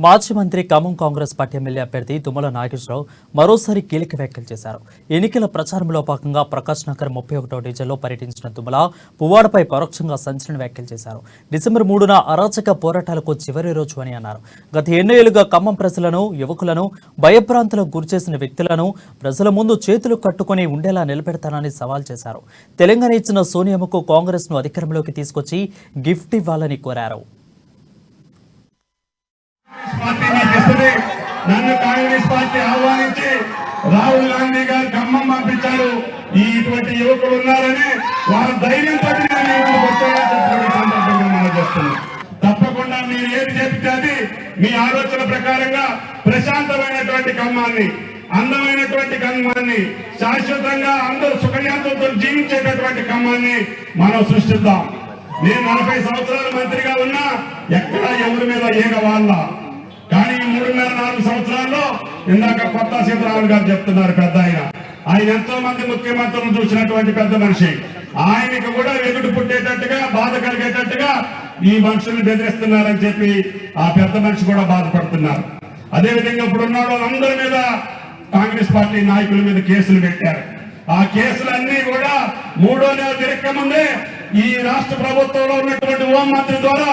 మాజీ మంత్రి Khammam Congress party MLA అభ్యర్థి తుమ్మల నాగేశ్వరరావు మరోసారి కీలక వ్యాఖ్యలు చేశారు. ఎన్నికల ప్రచారంలో భాగంగా ప్రకాష్ నగర్ 31వ డివిజన్లో పర్యటించిన తుమ్మల పువ్వాడపై పరోక్షంగా సంచలన వ్యాఖ్యలు చేశారు. డిసెంబర్ 3న అరాచక పోరాటాలకు చివరి రోజు అని అన్నారు. గత ఎన్నేళ్లుగా ఖమ్మం ప్రజలను, యువకులను భయభ్రాంతులకు గురిచేసిన వ్యక్తులను ప్రజల ముందు చేతులు కట్టుకుని ఉండేలా నిలబెడతానని సవాల్ చేశారు. తెలంగాణ ఇచ్చిన సోనియాకు కాంగ్రెస్ ను అధికారంలోకి తీసుకొచ్చి గిఫ్ట్ ఇవ్వాలని కోరారు. నన్ను కాంగ్రెస్ పార్టీ ఆహ్వానించి రాహుల్ గాంధీ గారు ఖమ్మం పంపించారు. ఇటువంటి యువకులు ఉన్నారని వారి ధైర్యంతో తప్పకుండా మీరు ఏది చెప్తే అది మీ ఆలోచన ప్రకారంగా ప్రశాంతమైనటువంటి ఖమ్మాన్ని, అందమైనటువంటి ఖమ్మాన్ని, శాశ్వతంగా అందరూ సుఖశాంతులతో జీవించేటటువంటి ఖమ్మాన్ని మనం సృష్టిద్దాం. నేను 40 సంవత్సరాల మంత్రిగా ఉన్నా ఎక్కడా ఎవరి మీద ఏగవాళ్ళ, కానీ 3.5-4 సంవత్సరాల్లో ఇందాక కొత్త సీతారామన్ గారు చెప్తున్నారు, పెద్ద ఆయన ఎంతో మంది ముఖ్యమంత్రులను చూసినటువంటి పెద్ద మనిషి. ఆయనకు కూడా వెగుడు పుట్టేటట్టుగా, బాధ కలిగేటట్టుగా ఈ మనుషుల్ని బెదిరిస్తున్నారని చెప్పి ఆ పెద్ద మనిషి కూడా బాధపడుతున్నారు. అదేవిధంగా ఇప్పుడు ఉన్న వాళ్ళందరి మీద కాంగ్రెస్ పార్టీ నాయకుల మీద కేసులు పెట్టారు. ఆ కేసులన్నీ కూడా 3వ నెల తిరక్క ముందే ఈ రాష్ట్ర ప్రభుత్వంలో ఉన్నటువంటి హోంమంత్రి ద్వారా